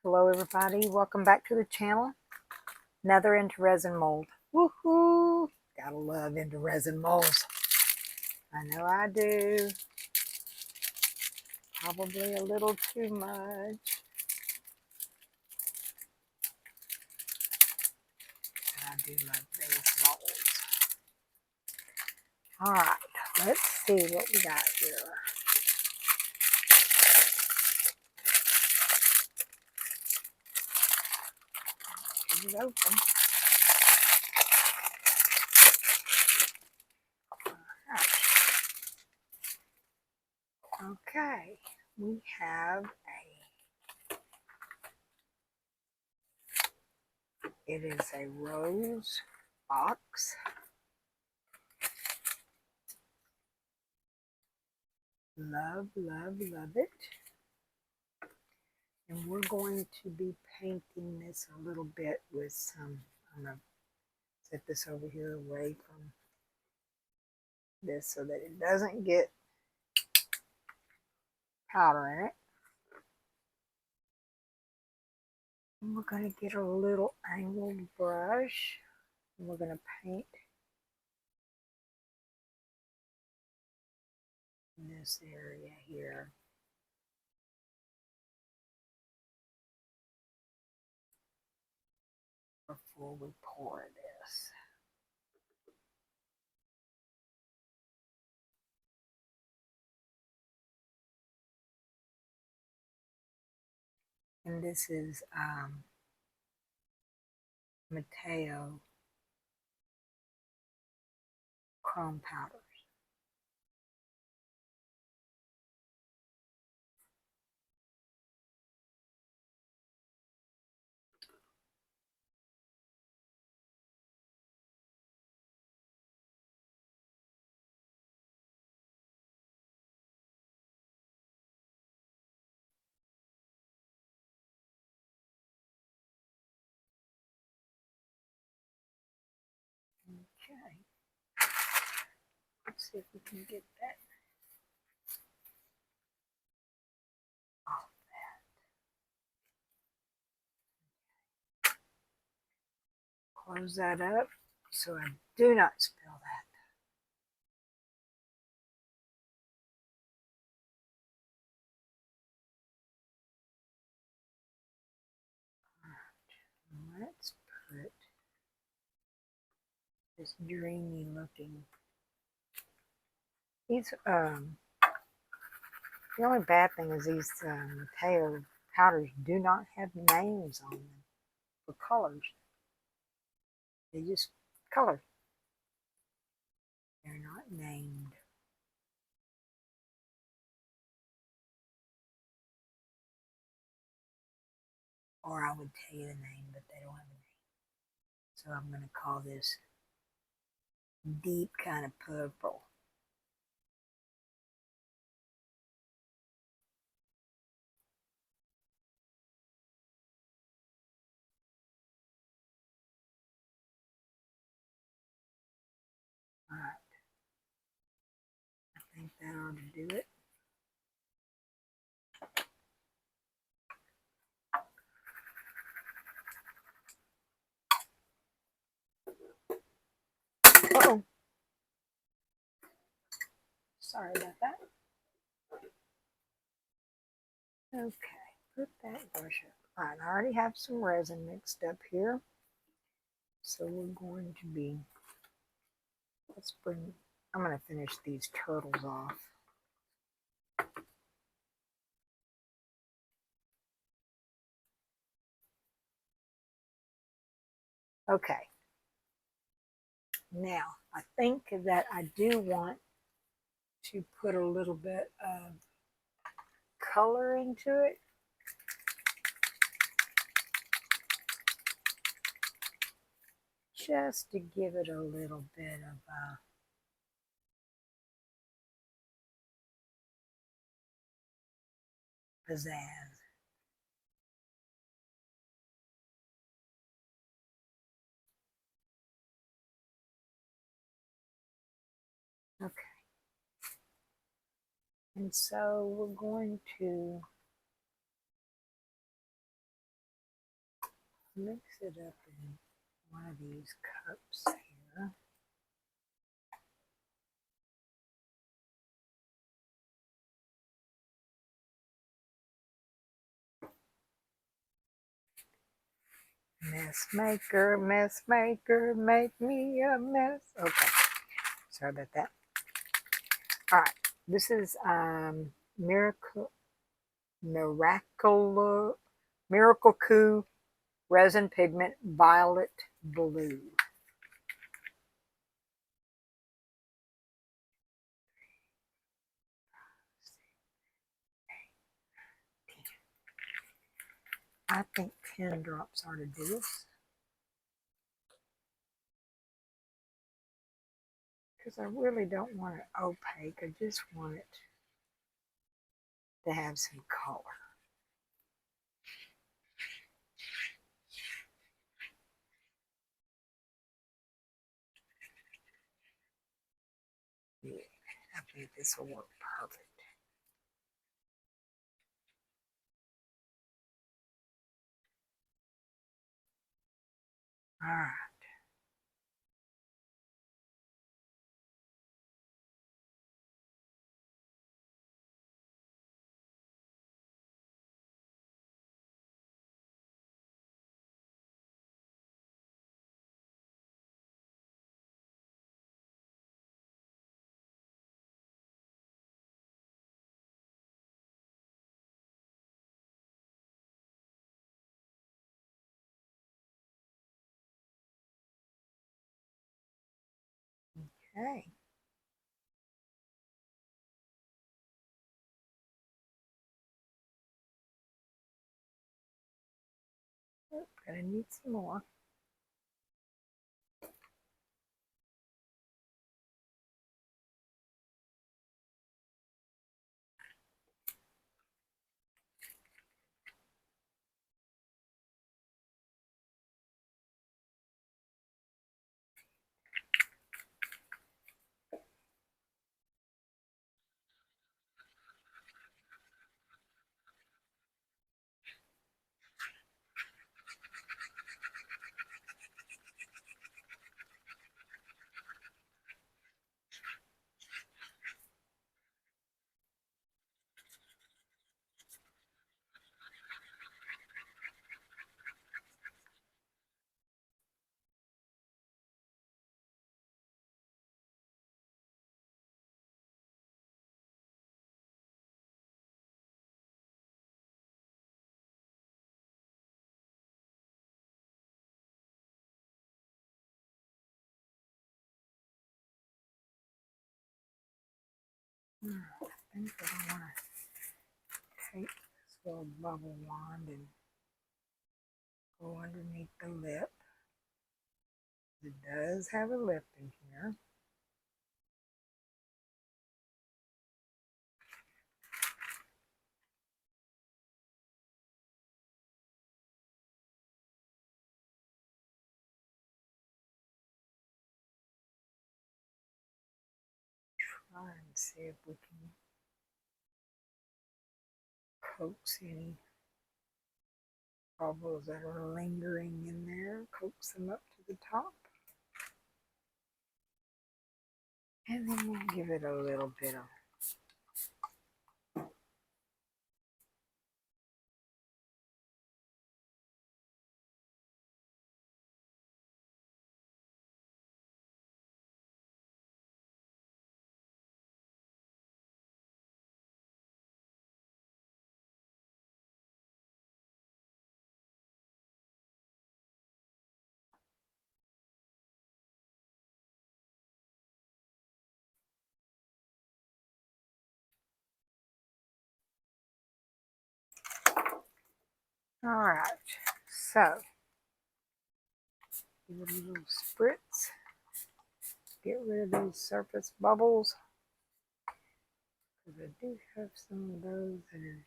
Hello everybody, welcome back to the channel. Another Intoresin mold. Woohoo! Gotta love Intoresin molds. I know I do. Probably a little too much. But I do love these molds. Alright, let's see what we got here. Get it open. Okay, we have it is a rose box. Love, love, love it. And we're going to be painting this a little bit with some, I'm going to set this over here away from this so that it doesn't get powder in it. And we're going to get a little angled brush. And we're going to paint this area here. Before we pour this. And this is Mateo Chrome powders. Okay. Let's see if we can get that off that. Close that up so I do not spill that. All right. Let's put this dreamy looking. These the only bad thing is these Mateo powders do not have names on them for colors. They just color. They're not named. Or I would tell you the name, but they don't have a name. So I'm going to call this deep kind of purple. All right. I think that ought to do it. Uh-oh. Sorry about that. Okay, put that brush up. All right, I already have some resin mixed up here. So we're going to be, I'm going to finish these turtles off. Okay. Now, I think that I do want to put a little bit of color into it. Just to give it a little bit of pizzazz. Okay. And so we're going to mix it up in one of these cups here. Mess maker, make me a mess. Okay, sorry about that. All right, this is Miracle Coup Resin Pigment Violet Blue. I think 10 drops ought to do this. Because I really don't want it opaque. I just want it to have some color. Yeah, I think this will work perfect. All right. Okay. Oh, gonna need some more. I think I want to take this little bubble wand and go underneath the lip. It does have a lip in here. Try and see if we can coax any bubbles that are lingering in there, coax them up to the top. And then we'll give it a little bit of all right, so give it a little spritz. Get rid of those surface bubbles. Because I do have some of those that are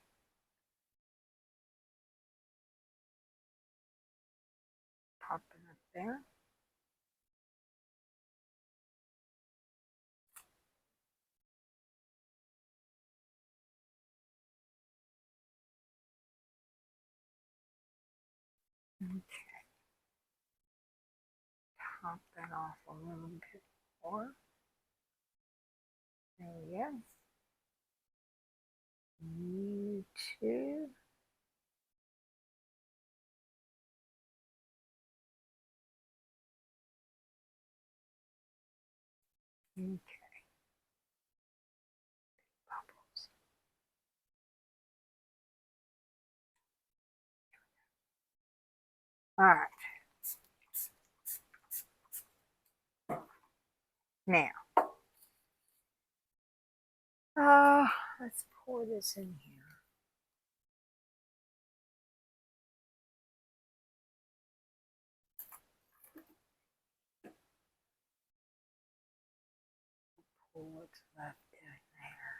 popping up there. Okay. top that off a little bit more. There we go. You too. Okay. Bubbles. All right. Now, let's pour this in here. Pour what's left in there.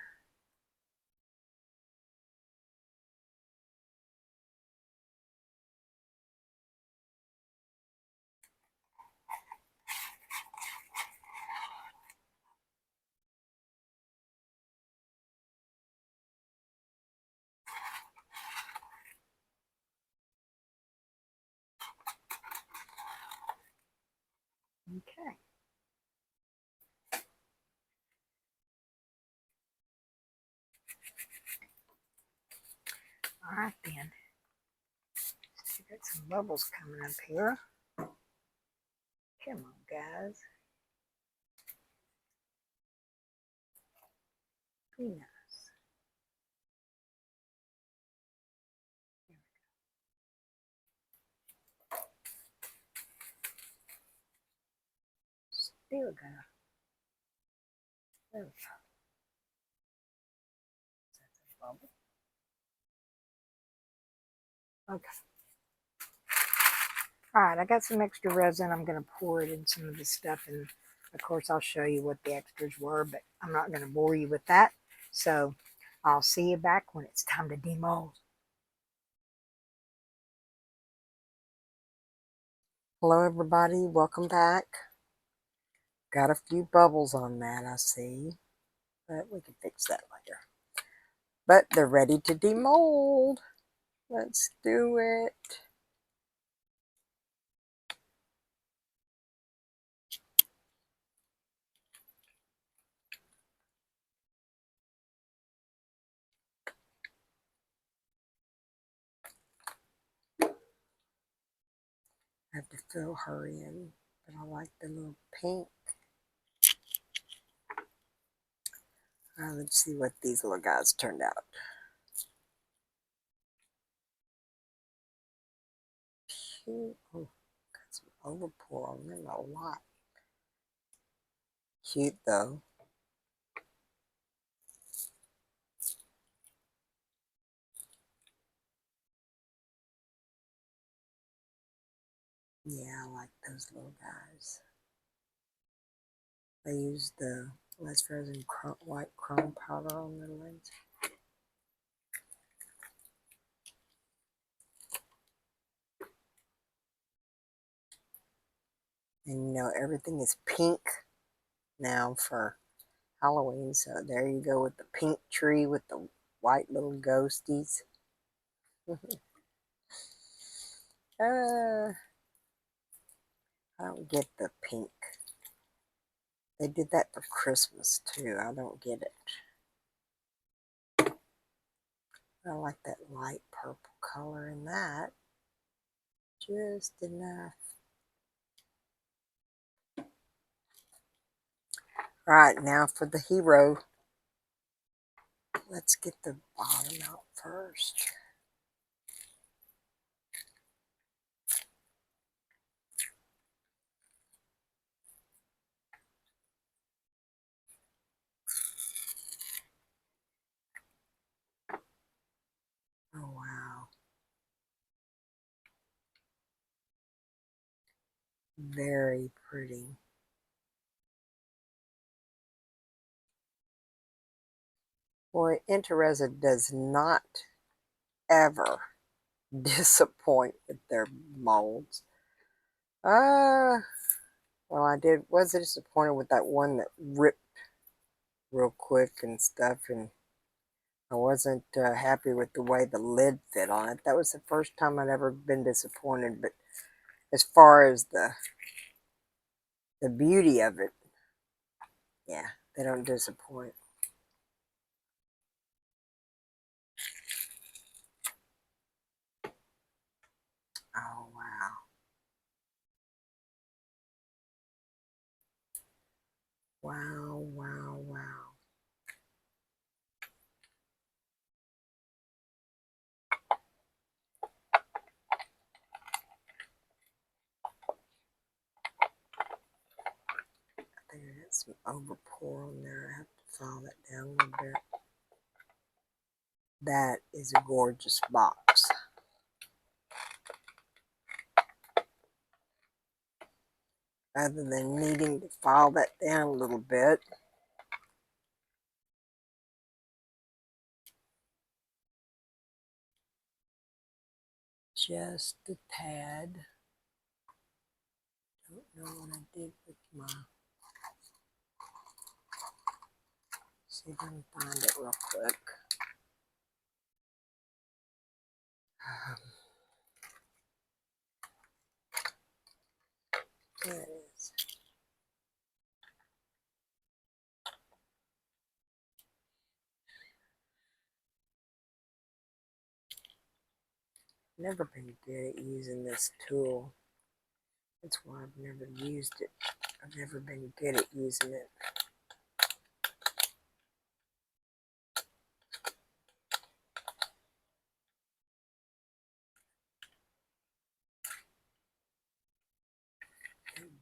Okay. All right then. So got some bubbles coming up here. Come on, guys. Be nice. Still gonna live. That's a bubble. Okay. All right, I got some extra resin. I'm going to pour it in some of the stuff, and of course I'll show you what the extras were, but I'm not going to bore you with that. So I'll see you back when it's time to demold. Hello everybody, welcome back. Got a few bubbles on that, I see, but we can fix that later. But they're ready to demold. Let's do it. I have to fill her in, but I like the little pink. Let's see what these little guys turned out. Cute. Oh, got some overpour on them a lot. Cute though. Yeah, I like those little guys. I use the Resin Chrome, white chrome powder on the lens. And you know, everything is pink now for Halloween. So there you go with the pink tree with the white little ghosties. I don't get the pink. They did that for Christmas too. I don't get it. I like that light purple color in that. Just enough. Right, now for the hero. Let's get the bottom out first. Oh, wow. Very pretty. Boy, Intoresin does not ever disappoint with their molds. Well, was disappointed with that one that ripped real quick and stuff, and I wasn't happy with the way the lid fit on it. That was the first time I'd ever been disappointed, but as far as the the beauty of it. Yeah, they don't disappoint. Oh, wow. Wow, wow, wow. I think I got some overpour on there. I have to file that down a little bit. That is a gorgeous box. Rather than needing to file that down a little bit, just a tad. Don't know what I did with my. See if I can find it real quick. There it is. Never been good at using this tool. That's why I've never used it. I've never been good at using it.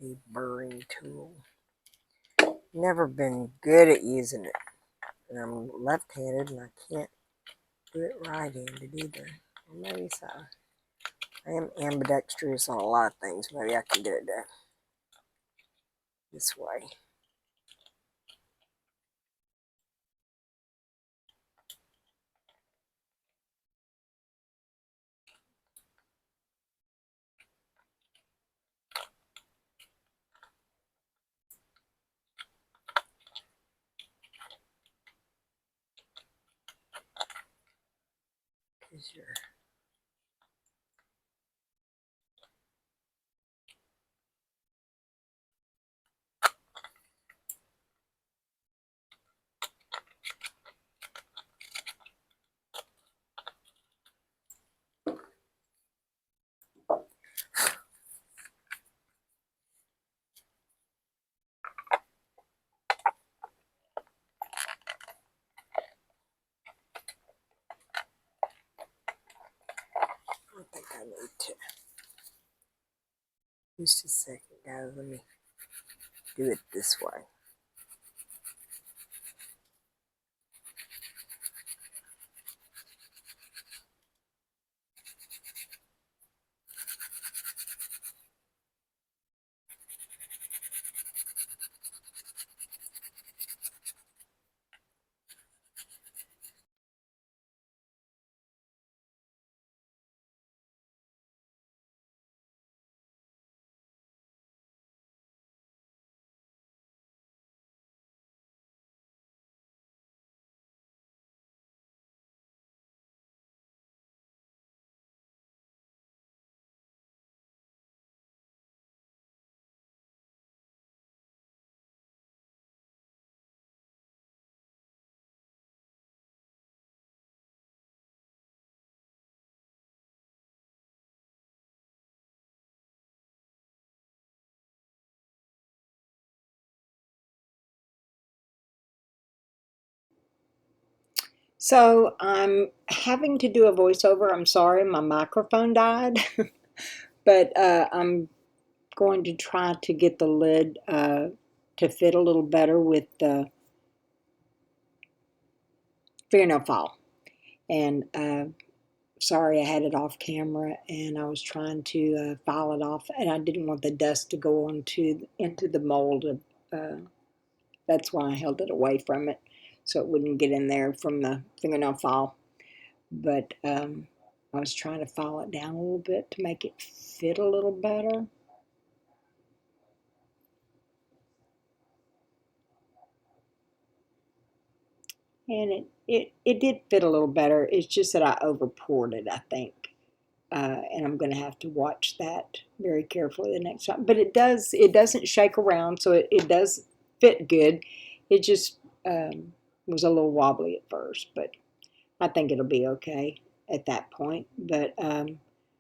The burring tool. Never been good at using it. And I'm left-handed and I can't do it right-handed either. Or maybe so. I am ambidextrous on a lot of things. Maybe I can do it this way. Because you're I think I need to. Just a second, guys. Let me do it this way. So I'm having to do a voiceover. I'm sorry, my microphone died, but I'm going to try to get the lid to fit a little better with the fingernail file. And sorry, I had it off camera and I was trying to file it off, and I didn't want the dust to go into the mold. That's why I held it away from it, so it wouldn't get in there from the fingernail file. But I was trying to file it down a little bit to make it fit a little better. And it did fit a little better. It's just that I over poured it, I think. and I'm going to have to watch that very carefully the next time. But it doesn't shake around, so it does fit good. It just was a little wobbly at first, but I think it'll be okay at that point. But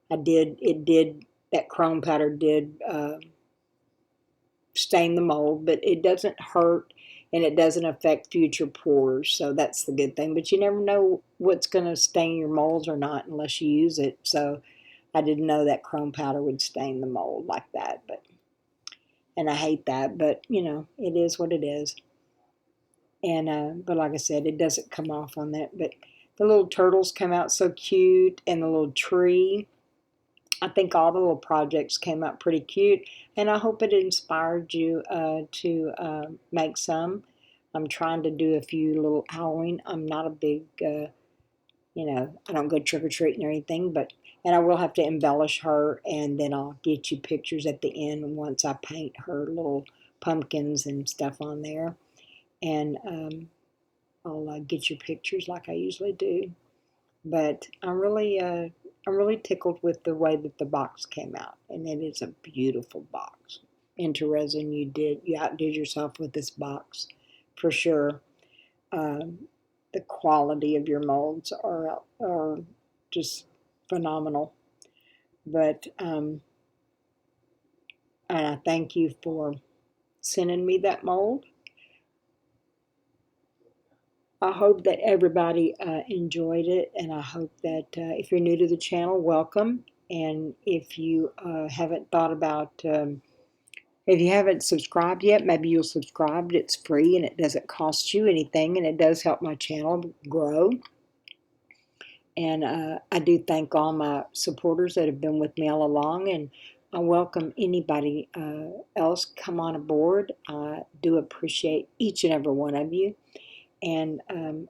that chrome powder did stain the mold, but it doesn't hurt and it doesn't affect future pours, so that's the good thing. But you never know what's going to stain your molds or not unless you use it. So I didn't know that chrome powder would stain the mold like that, and I hate that, but you know, it is what it is. And but like I said, it doesn't come off on that. But the little turtles come out so cute, and the little tree. I think all the little projects came out pretty cute, and I hope it inspired you to make some. I'm trying to do a few little Halloween. I'm not a big, I don't go trick or treating or anything, and I will have to embellish her, and then I'll get you pictures at the end once I paint her little pumpkins and stuff on there, and I'll get your pictures like I usually do. But I'm really tickled with the way that the box came out, and it is a beautiful box. Intoresin, you outdid yourself with this box, for sure. Um, the quality of your molds are just phenomenal. But and I thank you for sending me that mold. I hope that everybody enjoyed it, and I hope that if you're new to the channel, welcome. And if you haven't thought about, if you haven't subscribed yet, maybe you'll subscribe. It's free and it doesn't cost you anything, and it does help my channel grow. And I do thank all my supporters that have been with me all along, and I welcome anybody else come on aboard. I do appreciate each and every one of you. And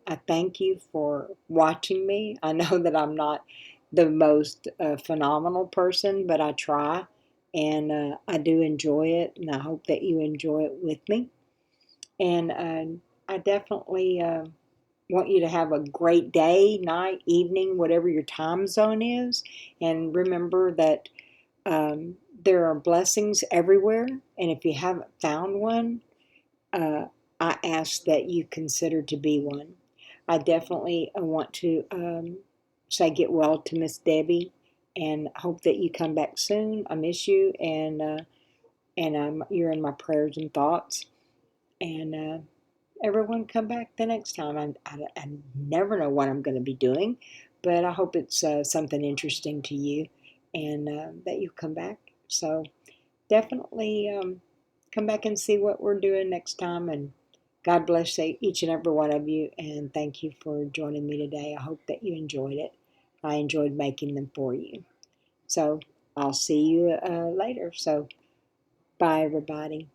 I thank you for watching me. I know that I'm not the most phenomenal person, but I try. And I do enjoy it. And I hope that you enjoy it with me. And I definitely want you to have a great day, night, evening, whatever your time zone is. And remember that there are blessings everywhere. And if you haven't found one, uh, I ask that you consider to be one. I definitely want to say get well to Miss Debbie, and hope that you come back soon. I miss you, and you're in my prayers and thoughts. And everyone come back the next time. I never know what I'm going to be doing, but I hope it's something interesting to you, and that you come back. So definitely come back and see what we're doing next time. And God bless each and every one of you, and thank you for joining me today. I hope that you enjoyed it. I enjoyed making them for you. So I'll see you later. So bye, everybody.